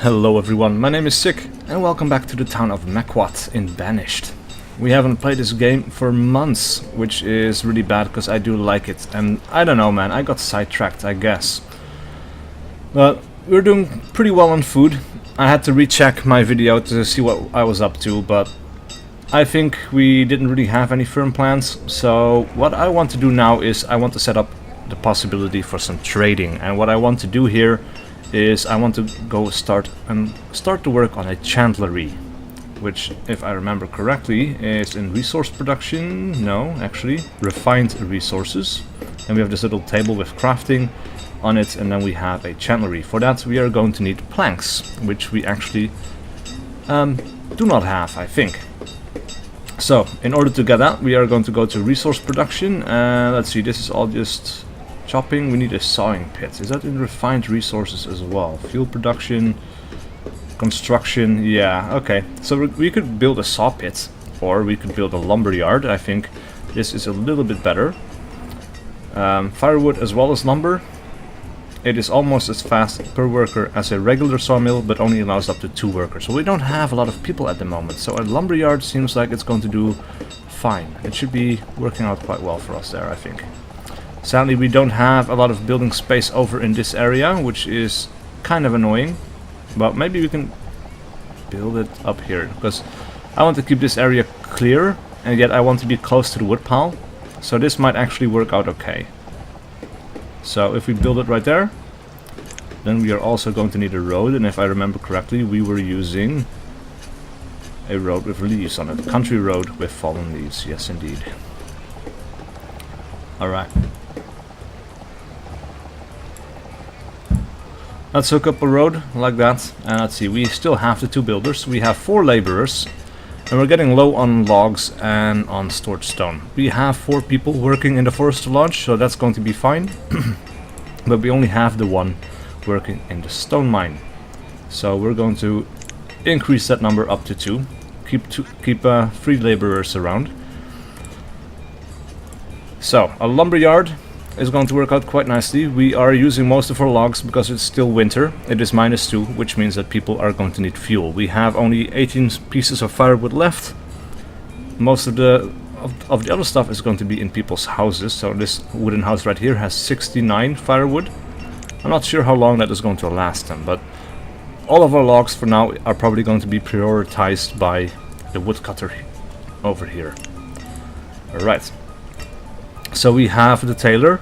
Hello everyone, my name is SiC and welcome back to the town of Mequat in Banished. We haven't played this game for months, which is really bad because I do like it, and I don't know man, I got sidetracked I guess. But we're doing pretty well on food. I had to recheck my video to see what I was up to, but I think we didn't really have any firm plans, so what I want to do now is I want to set up the possibility for some trading, and what I want to do here is I want to go start to work on a chandlery, which, if I remember correctly, is in resource production. No, actually, refined resources. And we have this little table with crafting on it, and then we have a chandlery. For that, we are going to need planks, which we actually do not have, I think. So, in order to get that, we are going to go to resource production. Let's see, this is all just chopping. We need a sawing pit. Is that in refined resources as well? Fuel production, construction. Yeah, okay. So we could build a saw pit, or we could build a lumber yard. I think this is a little bit better. Firewood as well as lumber. It is almost as fast per worker as a regular sawmill, but only allows up to 2 workers. So we don't have a lot of people at the moment. So a lumber yard seems like it's going to do fine. It should be working out quite well for us there, I think. Sadly, we don't have a lot of building space over in this area, which is kind of annoying. But maybe we can build it up here, because I want to keep this area clear, and yet I want to be close to the wood pile. So this might actually work out okay. So if we build it right there, then we are also going to need a road, and if I remember correctly, we were using a road with leaves on it. Country road with fallen leaves, yes indeed. Alright. Let's hook up a road like that, and let's see, we still have the 2 builders. We have 4 laborers, and we're getting low on logs and on stored stone. We have 4 people working in the forester lodge, so that's going to be fine. But we only have the 1 working in the stone mine. So we're going to increase that number up to 2. Keep 3 laborers around. So, a lumber yard is going to work out quite nicely. We are using most of our logs because it's still winter. It is -2, which means that people are going to need fuel. We have only 18 pieces of firewood left. Most of the other stuff is going to be in people's houses. So this wooden house right here has 69 firewood. I'm not sure how long that is going to last them, but all of our logs for now are probably going to be prioritized by the woodcutter over here. Alright. So we have the tailor,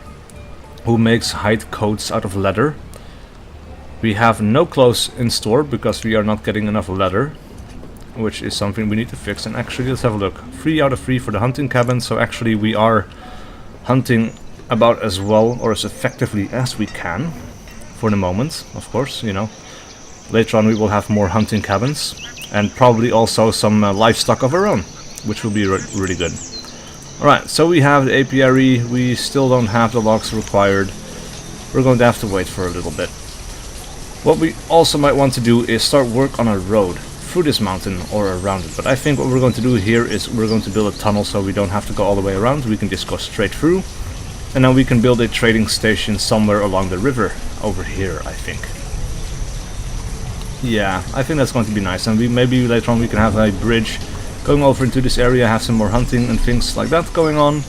who makes hide coats out of leather. We have no clothes in store because we are not getting enough leather, which is something we need to fix. And actually, let's have a look. 3 out of 3 for the hunting cabin, so actually we are hunting about as well or as effectively as we can for the moment, of course, you know. Later on we will have more hunting cabins and probably also some livestock of our own, which will be really good. Alright, so we have the apiary. We still don't have the logs required. We're going to have to wait for a little bit. What we also might want to do is start work on a road through this mountain or around it. But I think what we're going to do here is we're going to build a tunnel so we don't have to go all the way around. We can just go straight through. And then we can build a trading station somewhere along the river over here, I think. Yeah, I think that's going to be nice. And maybe later on we can have a bridge going over into this area, have some more hunting and things like that going on.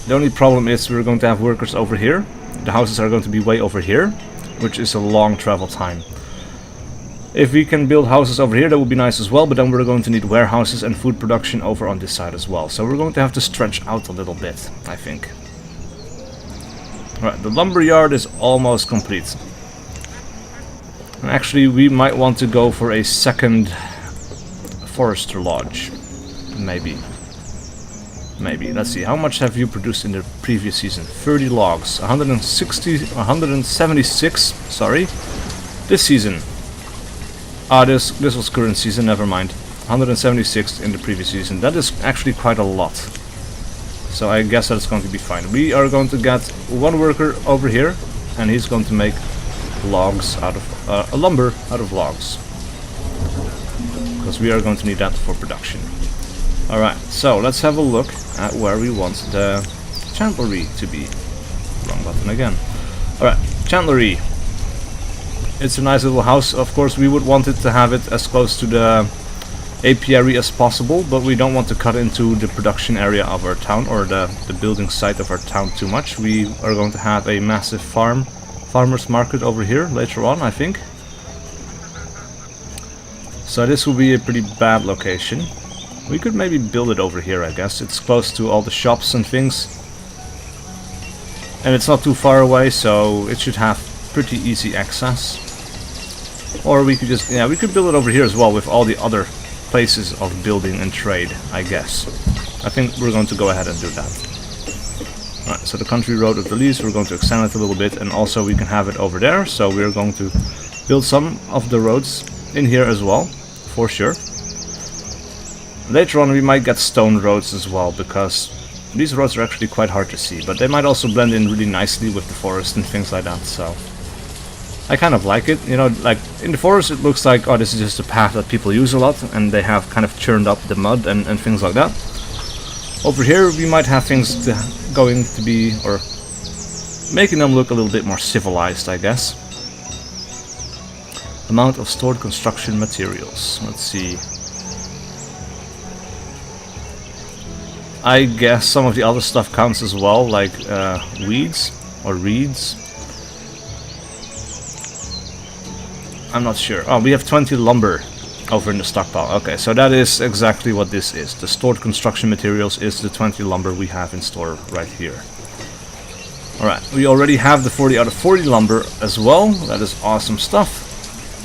The only problem is we're going to have workers over here. The houses are going to be way over here, which is a long travel time. If we can build houses over here, that would be nice as well, but then we're going to need warehouses and food production over on this side as well. So we're going to have to stretch out a little bit, I think. Alright, the lumber yard is almost complete. And actually, we might want to go for a second forester lodge. Maybe. Let's see, how much have you produced in the previous season? 30 logs. 176, sorry. This season. This was current season, never mind. 176 in the previous season. That is actually quite a lot. So I guess that's going to be fine. We are going to get 1 worker over here, and he's going to make logs out of lumber out of logs. Because we are going to need that for production. Alright, so let's have a look at where we want the chandlery to be. Wrong button again. Alright, chandlery. It's a nice little house. Of course, we would want it to have it as close to the apiary as possible, but we don't want to cut into the production area of our town or the building site of our town too much. We are going to have a massive farmer's market over here later on, I think. So this will be a pretty bad location. We could maybe build it over here, I guess. It's close to all the shops and things. And it's not too far away, so it should have pretty easy access. Or we could just, yeah, we could build it over here as well with all the other places of building and trade, I guess. I think we're going to go ahead and do that. Alright, so the country road of the lease, we're going to extend it a little bit, and also we can have it over there, so we're going to build some of the roads in here as well, for sure. Later on we might get stone roads as well, because these roads are actually quite hard to see, but they might also blend in really nicely with the forest and things like that, so I kind of like it. You know, like in the forest it looks like, oh, this is just a path that people use a lot, and they have kind of churned up the mud and things like that. Over here we might have things going to be, or making them look a little bit more civilized, I guess. Amount of stored construction materials. Let's see. I guess some of the other stuff counts as well, like weeds or reeds. I'm not sure. Oh, we have 20 lumber over in the stockpile. Okay, so that is exactly what this is. The stored construction materials is the 20 lumber we have in store right here. Alright, we already have the 40 out of 40 lumber as well. That is awesome stuff.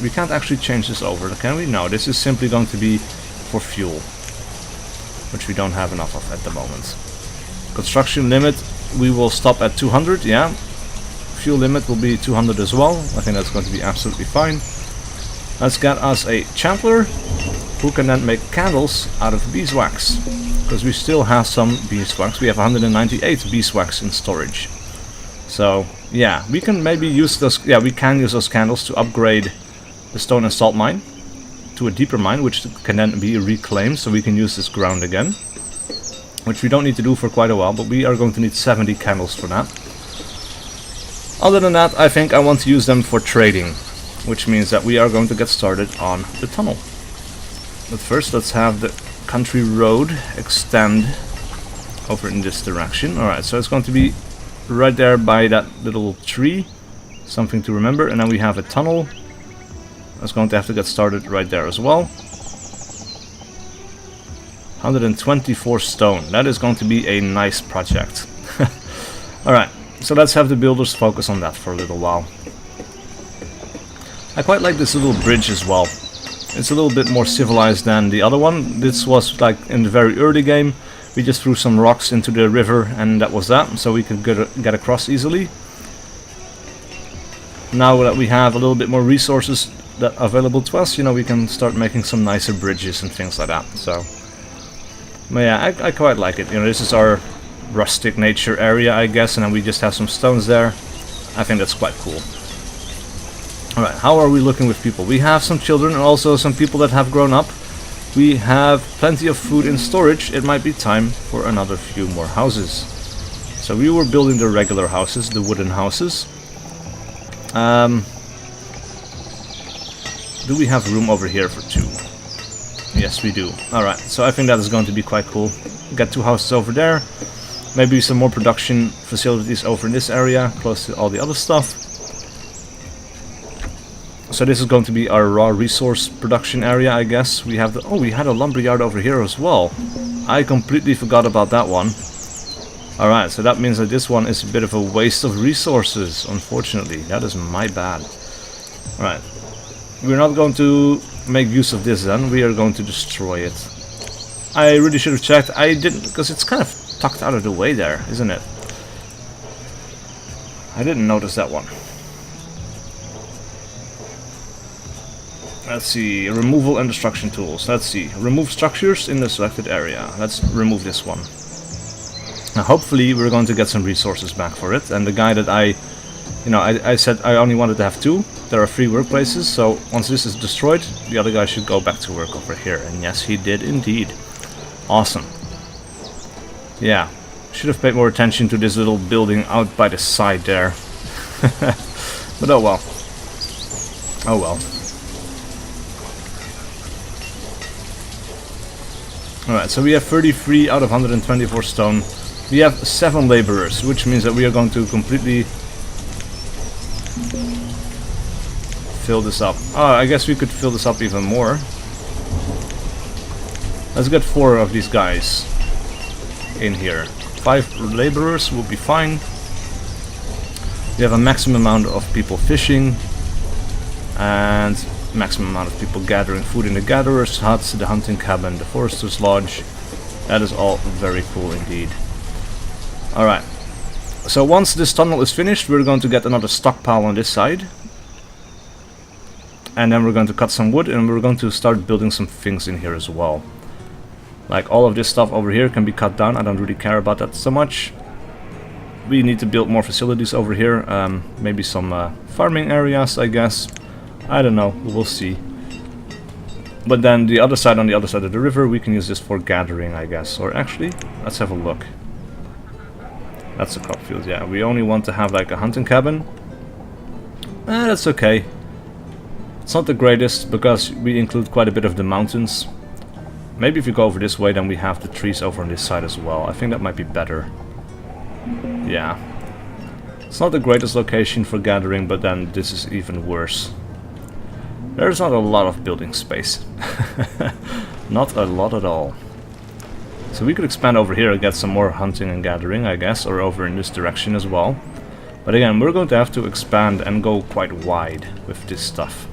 We can't actually change this over, can we? No, this is simply going to be for fuel, which we don't have enough of at the moment. Construction limit, we will stop at 200, yeah. Fuel limit will be 200 as well. I think that's going to be absolutely fine. Let's get us a chandler who can then make candles out of beeswax, because we still have some beeswax. We have 198 beeswax in storage. So yeah, we can maybe use those. Yeah, we can use those candles to upgrade the stone and salt mine to a deeper mine, which can then be reclaimed, so we can use this ground again, which we don't need to do for quite a while, but we are going to need 70 candles for that. Other than that, I think I want to use them for trading, which means that we are going to get started on the tunnel. But first, let's have the country road extend over in this direction. Alright, so it's going to be right there by that little tree, something to remember, and then we have a tunnel. That's going to have to get started right there as well. 124 stone. That is going to be a nice project. Alright, so let's have the builders focus on that for a little while. I quite like this little bridge as well. It's a little bit more civilized than the other one. This was like in the very early game. We just threw some rocks into the river and that was that. So we could get across easily. Now that we have a little bit more resources that are available to us, you know, we can start making some nicer bridges and things like that. So, but yeah, I quite like it. You know, this is our rustic nature area, I guess, and then we just have some stones there. I think that's quite cool. Alright, how are we looking with people? We have some children and also some people that have grown up. We have plenty of food in storage. It might be time for another few more houses. So we were building the regular houses, the wooden houses. Do we have room over here for two? Yes, we do. Alright, so I think that is going to be quite cool. Get two houses over there. Maybe some more production facilities over in this area, close to all the other stuff. So this is going to be our raw resource production area, I guess. We have the... Oh, we had a lumberyard over here as well. I completely forgot about that one. Alright, so that means that this one is a bit of a waste of resources, unfortunately. That is my bad. Alright. We're not going to make use of this then. We are going to destroy it. I really should have checked. I didn't, because it's kind of tucked out of the way there, isn't it? I didn't notice that one. Let's see, removal and destruction tools. Let's see, remove structures in the selected area. Let's remove this one. Now hopefully we're going to get some resources back for it. And the guy that I said I only wanted to have two. There are 3 workplaces, so once this is destroyed, the other guy should go back to work over here. And yes, he did indeed. Awesome. Yeah, should have paid more attention to this little building out by the side there. But oh well. Oh well. Alright, so we have 33 out of 124 stone. We have 7 laborers, which means that we are going to completely fill this up. Oh, I guess we could fill this up even more. Let's get 4 of these guys in here. 5 laborers will be fine. We have a maximum amount of people fishing and maximum amount of people gathering food in the gatherer's huts, the hunting cabin, the forester's lodge. That is all very cool indeed. Alright, so once this tunnel is finished, we're going to get another stockpile on this side. And then we're going to cut some wood and we're going to start building some things in here as well. Like all of this stuff over here can be cut down. I don't really care about that so much. We need to build more facilities over here. Maybe some farming areas, I guess. I don't know, we'll see. But then the other side, on the other side of the river, we can use this for gathering, I guess. Or actually, let's have a look. That's a crop field, yeah. We only want to have like a hunting cabin. That's okay. It's not the greatest, because we include quite a bit of the mountains. Maybe if we go over this way, then we have the trees over on this side as well. I think that might be better. Yeah. It's not the greatest location for gathering, but then this is even worse. There's not a lot of building space. Not a lot at all. So we could expand over here and get some more hunting and gathering, I guess, or over in this direction as well. But again, we're going to have to expand and go quite wide with this stuff.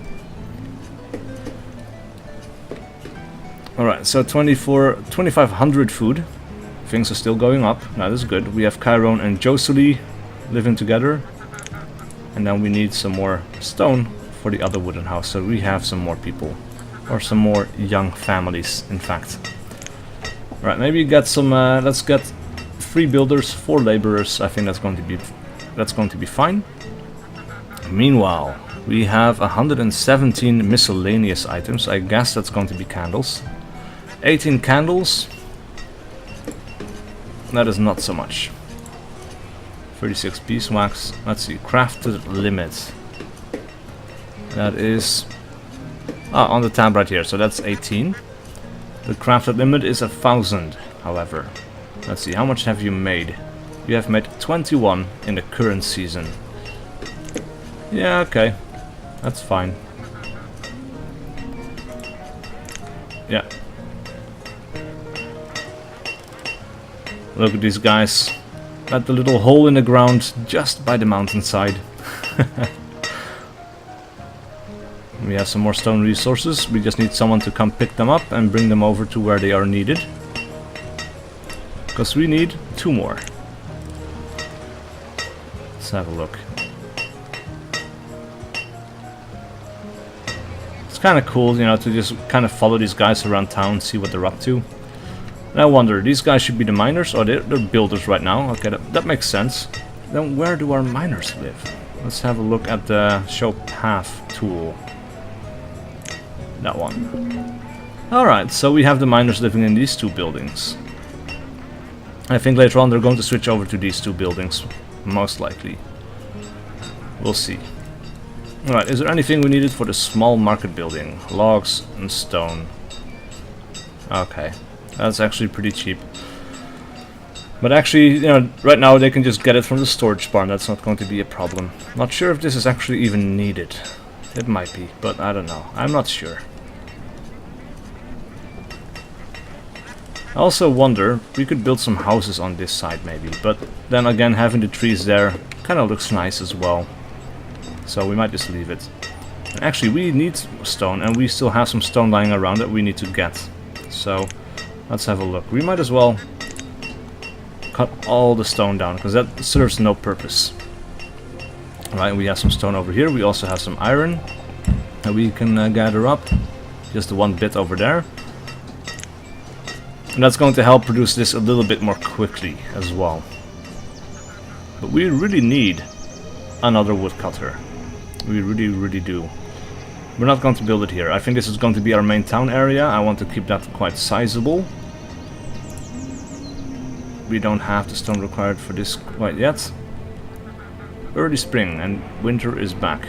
Alright, so 2,500 food. Things are still going up. Now this is good. We have Chiron and Josely living together. And then we need some more stone for the other wooden house. So we have some more people. Or some more young families, in fact. Alright, maybe get some, let's get 3 builders, 4 laborers. I think that's going to be fine. Meanwhile, we have 117 miscellaneous items. I guess that's going to be candles. 18 candles. That is not so much. 36 beeswax. Let's see, crafted limit. That is on the tab right here, so that's 18. The crafted limit is 1,000, however. Let's see, how much have you made? You have made 21 in the current season. Yeah, okay. That's fine. Yeah. Look at these guys. At the little hole in the ground just by the mountainside. We have some more stone resources. We just need someone to come pick them up and bring them over to where they are needed. Because we need 2 more. Let's have a look. It's kind of cool, you know, to just kind of follow these guys around town, see what they're up to. And I wonder, these guys should be the miners, or they're builders right now. Okay, that makes sense. Then where do our miners live? Let's have a look at the show path tool. That one. Alright, so we have the miners living in these 2 buildings. I think later on they're going to switch over to these 2 buildings, most likely. We'll see. Alright, is there anything we needed for the small market building? Logs and stone. Okay. That's actually pretty cheap. But actually, you know, right now they can just get it from the storage barn. That's not going to be a problem. Not sure if this is actually even needed. It might be, but I don't know. I'm not sure. I also wonder, we could build some houses on this side maybe. But then again, having the trees there kind of looks nice as well. So we might just leave it. Actually, we need stone, and we still have some stone lying around that we need to get. So let's have a look. We might as well cut all the stone down, because that serves no purpose. Alright, we have some stone over here. We also have some iron that we can gather up. Just the 1 bit over there. And that's going to help produce this a little bit more quickly as well. But we really need another woodcutter. We really, really do. We're not going to build it here. I think this is going to be our main town area. I want to keep that quite sizable. We don't have the stone required for this quite yet. Early spring and winter is back.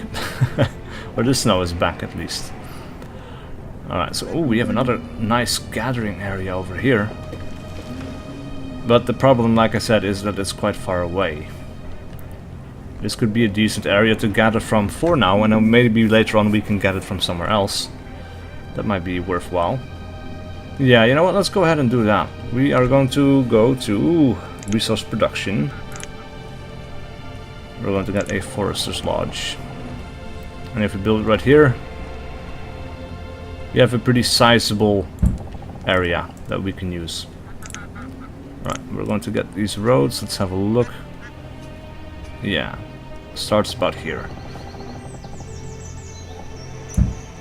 Or the snow is back at least. Alright, so we have another nice gathering area over here. But the problem, like I said, is that it's quite far away. This could be a decent area to gather from for now, and then maybe later on we can get it from somewhere else. That might be worthwhile. Yeah, you know what, let's go ahead and do that. We are going to go to resource production. We're going to get a forester's lodge. And if we build it right here, we have a pretty sizable area that we can use. Right, we're going to get these roads. Let's have a look. Yeah, starts about here.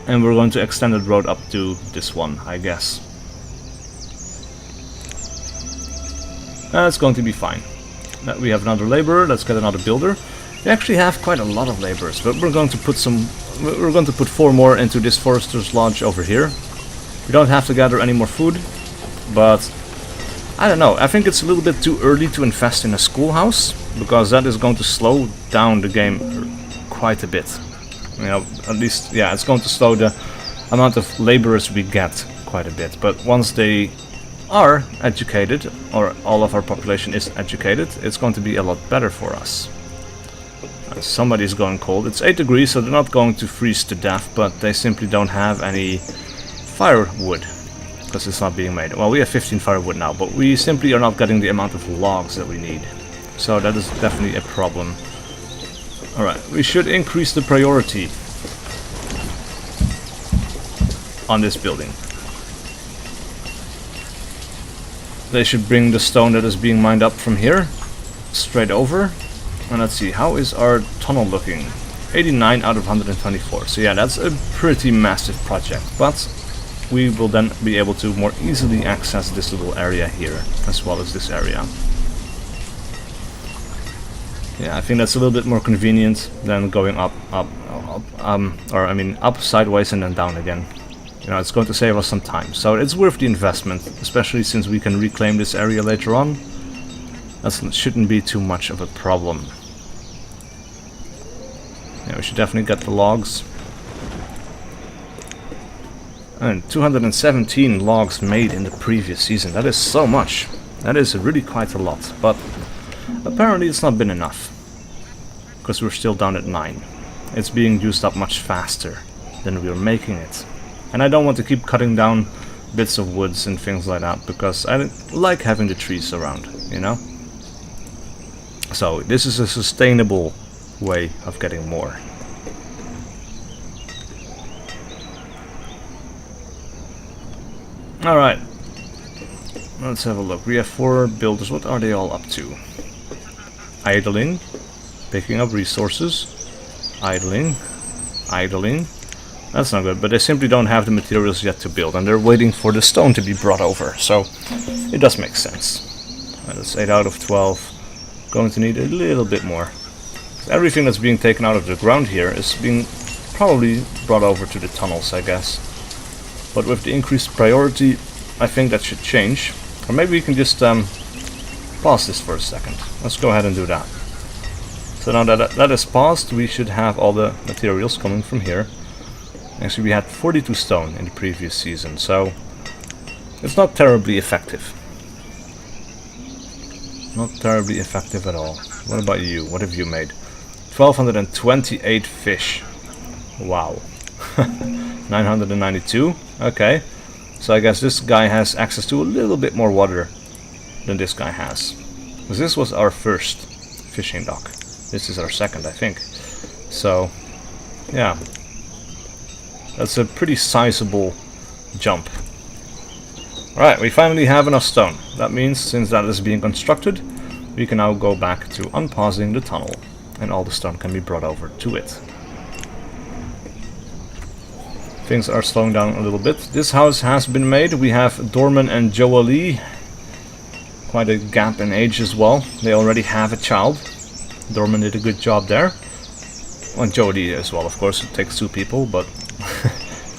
And we're going to extend the road up to this one, I guess. That's going to be fine. We have another laborer. Let's get another builder. We actually have quite a lot of laborers, but we're going to put 4 more into this forester's lodge over here. We don't have to gather any more food, but I don't know. I think it's a little bit too early to invest in a schoolhouse, because that is going to slow down the game quite a bit. You know, at least, yeah, it's going to slow the amount of laborers we get quite a bit. But once they are educated, or all of our population is educated, it's going to be a lot better for us. Somebody's going cold. It's 8 degrees, so they're not going to freeze to death, but they simply don't have any firewood, because it's not being made. Well, we have 15 firewood now, but we simply are not getting the amount of logs that we need. So that is definitely a problem. Alright, we should increase the priority on this building. They should bring the stone that is being mined up from here straight over. And let's see, how is our tunnel looking? 89 out of 124. So yeah, that's a pretty massive project. But we will then be able to more easily access this little area here, as well as this area. Yeah, I think that's a little bit more convenient than going up sideways and then down again. You know, it's going to save us some time. So it's worth the investment, especially since we can reclaim this area later on. That shouldn't be too much of a problem. Yeah, we should definitely get the logs. And 217 logs made in the previous season. That is so much. That is really quite a lot. But apparently it's not been enough. Because we're still down at 9. It's being used up much faster than we were making it. And I don't want to keep cutting down bits of woods and things like that, because I like having the trees around, you know? So this is a sustainable way of getting more. Alright, let's have a look. We have 4 builders. What are they all up to? Idling, picking up resources, idling, idling. That's not good, but they simply don't have the materials yet to build, and they're waiting for the stone to be brought over, so it does make sense. That's 8 out of 12. Going to need a little bit more. Everything that's being taken out of the ground here is being probably brought over to the tunnels, I guess. But with the increased priority, I think that should change. Or maybe we can just pause this for a second. Let's go ahead and do that. So now that that is paused, we should have all the materials coming from here. Actually, we had 42 stone in the previous season, so it's not terribly effective. Not terribly effective at all. What about you? What have you made? 1228 fish. Wow. 992. Okay. So I guess this guy has access to a little bit more water than this guy has. Because this was our first fishing dock. This is our second, I think. So, yeah. That's a pretty sizable jump. Alright, we finally have enough stone. That means, since that is being constructed, we can now go back to unpausing the tunnel, and all the stone can be brought over to it. Things are slowing down a little bit. This house has been made. We have Dorman and Joalie. Quite a gap in age as well. They already have a child. Dorman did a good job there. Well, Joalie as well, of course. It takes 2 people, but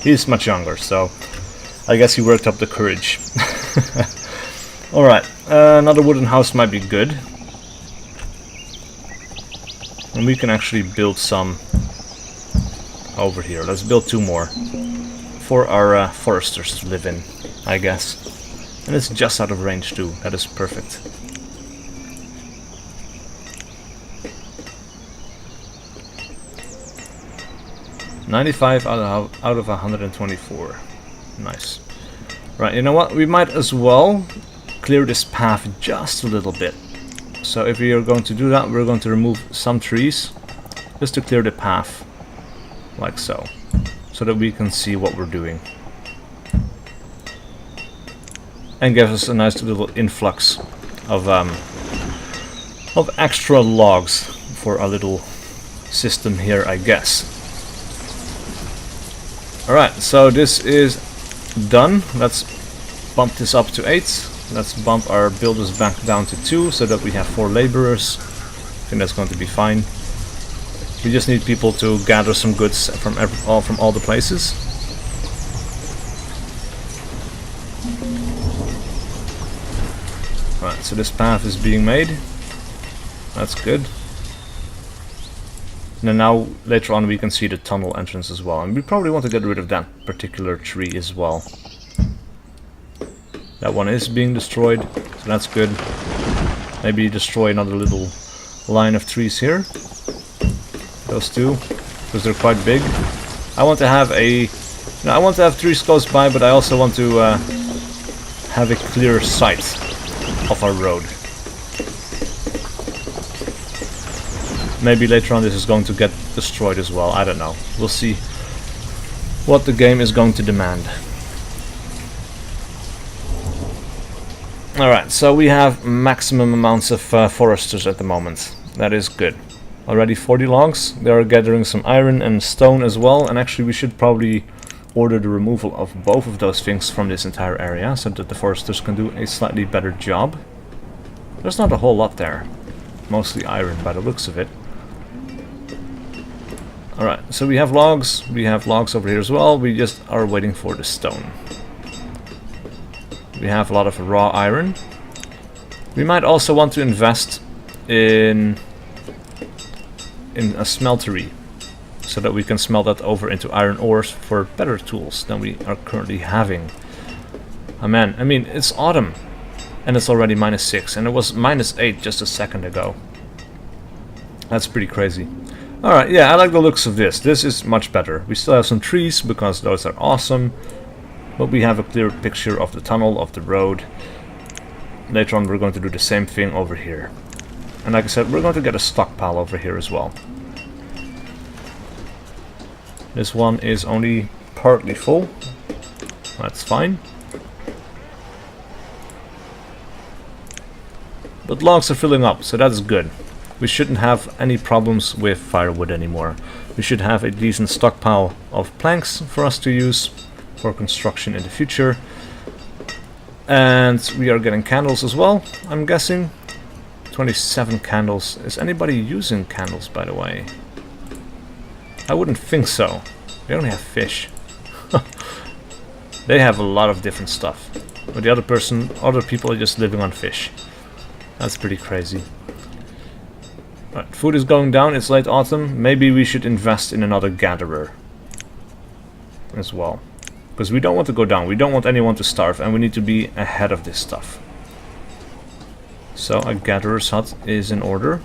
he's much younger, so I guess he worked up the courage. Alright, another wooden house might be good. And we can actually build some over here. Let's build 2 more for our foresters to live in, I guess. And it's just out of range too. That is perfect. $95 out of 124. Nice. Right, you know what? We might as well clear this path just a little bit. So if we are going to do that, we're going to remove some trees just to clear the path, like so that we can see what we're doing. And give us a nice little influx of extra logs for our little system here, I guess. Alright, so this is done. Let's bump this up to 8. Let's bump our builders back down to 2 so that we have 4 laborers. I think that's going to be fine. We just need people to gather some goods from all the places. Alright, so this path is being made. That's good. And then now, later on, we can see the tunnel entrance as well. And we probably want to get rid of that particular tree as well. That one is being destroyed, so that's good. Maybe destroy another little line of trees here. Those 2, because they're quite big. I want to have I want to have trees close by, but I also want to have a clear sight of our road. Maybe later on this is going to get destroyed as well, I don't know. We'll see what the game is going to demand. Alright, so we have maximum amounts of foresters at the moment. That is good. Already 40 logs. They are gathering some iron and stone as well, and actually we should probably order the removal of both of those things from this entire area so that the foresters can do a slightly better job. There's not a whole lot there. Mostly iron by the looks of it. Alright, so we have logs over here as well, we just are waiting for the stone. We have a lot of raw iron. We might also want to invest in a smeltery, so that we can smelt that over into iron ores for better tools than we are currently having. Oh man, I mean, it's autumn, and it's already -6, and it was -8 just a second ago. That's pretty crazy. Alright, yeah, I like the looks of this. This is much better. We still have some trees, because those are awesome. But we have a clear picture of the tunnel, of the road. Later on we're going to do the same thing over here. And like I said, we're going to get a stockpile over here as well. This one is only partly full. That's fine. But logs are filling up, so that's good. We shouldn't have any problems with firewood anymore. We should have a decent stockpile of planks for us to use for construction in the future. And we are getting candles as well, I'm guessing. 27 candles. Is anybody using candles, by the way? I wouldn't think so. They only have fish. They have a lot of different stuff. But the other people are just living on fish. That's pretty crazy. Right, food is going down, it's late autumn. Maybe we should invest in another gatherer as well. Because we don't want to go down, we don't want anyone to starve, and we need to be ahead of this stuff. So a gatherer's hut is in order.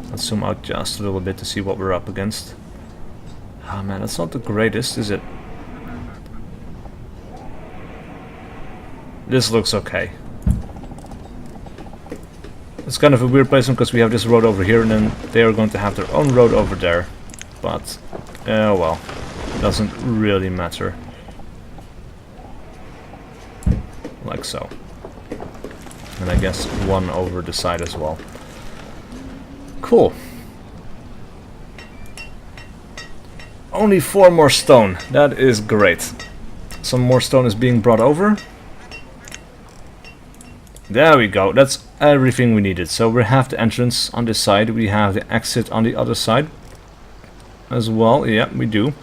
Let's zoom out just a little bit to see what we're up against. Ah man, that's not the greatest, is it? This looks okay. It's kind of a weird placement because we have this road over here and then they are going to have their own road over there. But, well, doesn't really matter. Like so. And I guess one over the side as well. Cool. Only 4 more stone. That is great. Some more stone is being brought over. There we go. That's everything we needed. So we have the entrance on this side. We have the exit on the other side as well. Yeah, we do.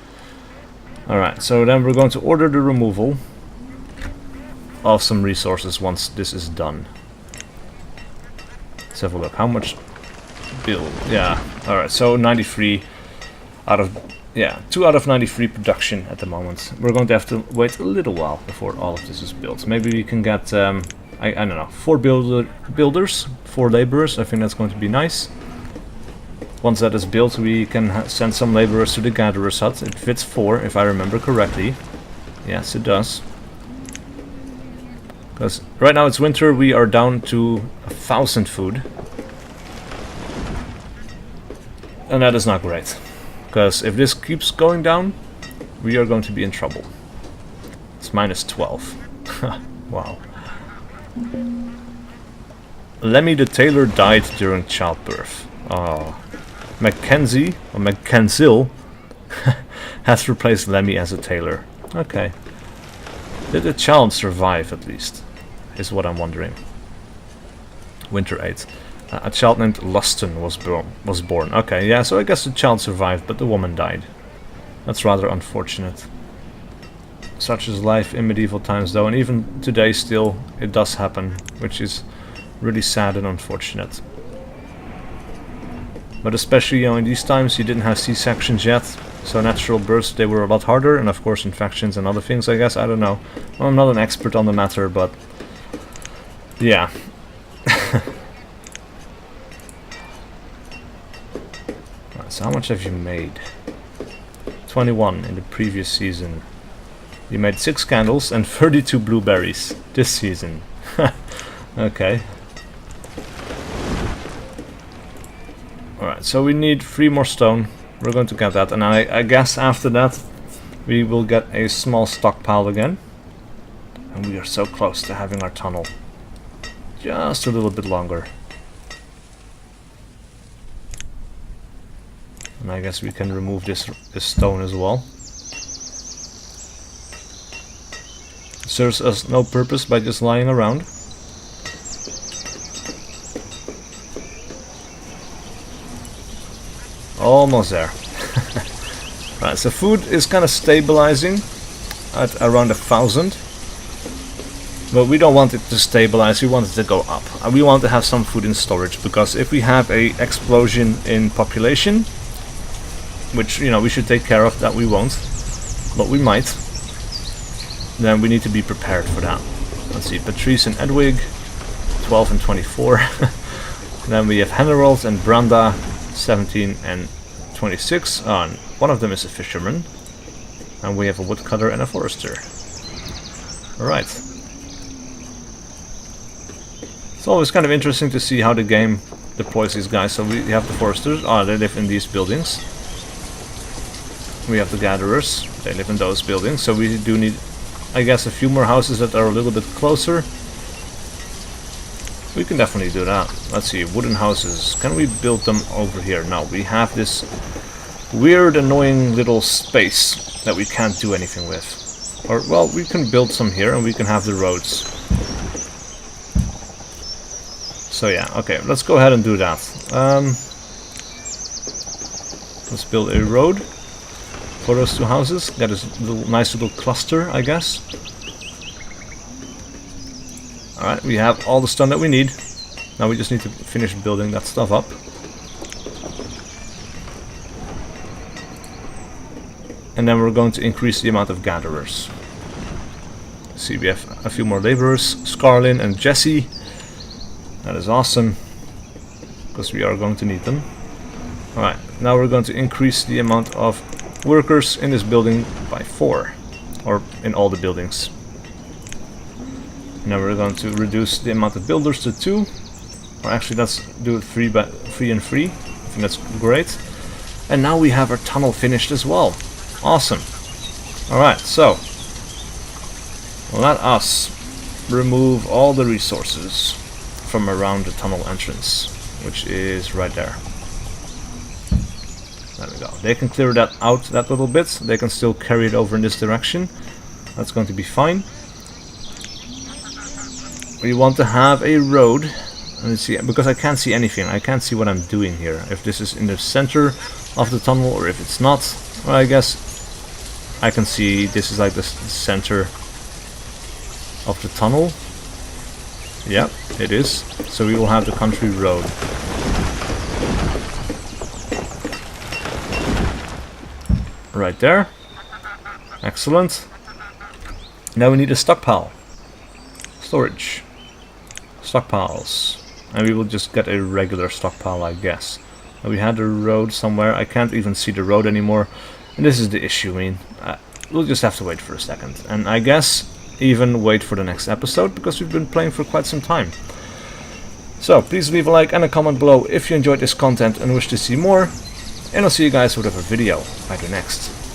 Alright, so then we're going to order the removal of some resources once this is done. Let's have a look. How much build? Yeah, Alright, so 93 out of... yeah, 2 out of 93 production at the moment. We're going to have to wait a little while before all of this is built. Maybe we can get, I don't know, 4 builders, 4 laborers. I think that's going to be nice. Once that is built, we can send some laborers to the gatherer's hut. It fits 4, if I remember correctly. Yes, it does. Because right now it's winter, we are down to 1,000 food. And that is not great. Because if this keeps going down, we are going to be in trouble. It's minus 12. Wow. Lemmy the tailor died during childbirth. Oh. Mackenzie, or Mackenzill, has replaced Lemmy as a tailor. Okay. Did the child survive at least? Is what I'm wondering. Winter 8. A child named Luston was born. Okay, yeah, so I guess the child survived, but the woman died. That's rather unfortunate. Such is life in medieval times though, and even today still it does happen, which is really sad and unfortunate. But especially, you know, in these times you didn't have C-sections yet, so natural births, they were a lot harder, and of course infections and other things, I guess, I don't know. Well, I'm not an expert on the matter, but yeah. Right, so how much have you made? 21 in the previous season. You made 6 candles and 32 blueberries this season. Okay. Alright, so we need 3 more stone. We're going to get that, and I guess after that we will get a small stockpile again. And we are so close to having our tunnel. Just a little bit longer. And I guess we can remove this stone as well. It serves us no purpose by just lying around. Almost there. Right, so food is kind of stabilizing at around 1,000. But we don't want it to stabilize, we want it to go up. And we want to have some food in storage, because if we have a explosion in population, which, you know, we should take care of, that we won't, but we might, then we need to be prepared for that. Let's see, Patrice and Edwig, 12 and 24. Then we have Hennerold and Branda, 17 and 26. And one of them is a fisherman. And we have a woodcutter and a forester. Alright. It's always kind of interesting to see how the game deploys these guys. So we have the foresters. Oh, they live in these buildings. We have the gatherers. They live in those buildings. So we do need, I guess, a few more houses that are a little bit closer. We can definitely do that. Let's see, wooden houses. Can we build them over here? No, we have this weird, annoying little space that we can't do anything with. Or, well, we can build some here and we can have the roads. So yeah, okay, let's go ahead and do that. Let's build a road for those 2 houses. Get a nice little cluster, I guess. Alright, we have all the stone that we need. Now we just need to finish building that stuff up. And then we're going to increase the amount of gatherers. See, we have a few more laborers, Scarlin and Jesse. That is awesome, because we are going to need them. Alright, now we're going to increase the amount of workers in this building by 4. Or in all the buildings. Now we're going to reduce the amount of builders to 2. Or actually, let's do it 3 and 3. I think that's great. And now we have our tunnel finished as well. Awesome. Alright, so let us remove all the resources from around the tunnel entrance, which is right there. There we go. They can clear that out that little bit. They can still carry it over in this direction. That's going to be fine. We want to have a road. Let's see, because I can't see anything. I can't see what I'm doing here. If this is in the center of the tunnel or if it's not. Well, I guess I can see this is like the center of the tunnel. Yeah, it is. So we will have the country road. right there. Excellent. Now we need a stockpile. Storage. Stockpiles. And we will just get a regular stockpile, I guess. Now we had a road somewhere. I can't even see the road anymore. And this is the issue, I mean. We'll just have to wait for a second. And I guess even wait for the next episode, because we've been playing for quite some time. So, please leave a like and a comment below if you enjoyed this content and wish to see more. And I'll see you guys with a video. I do next.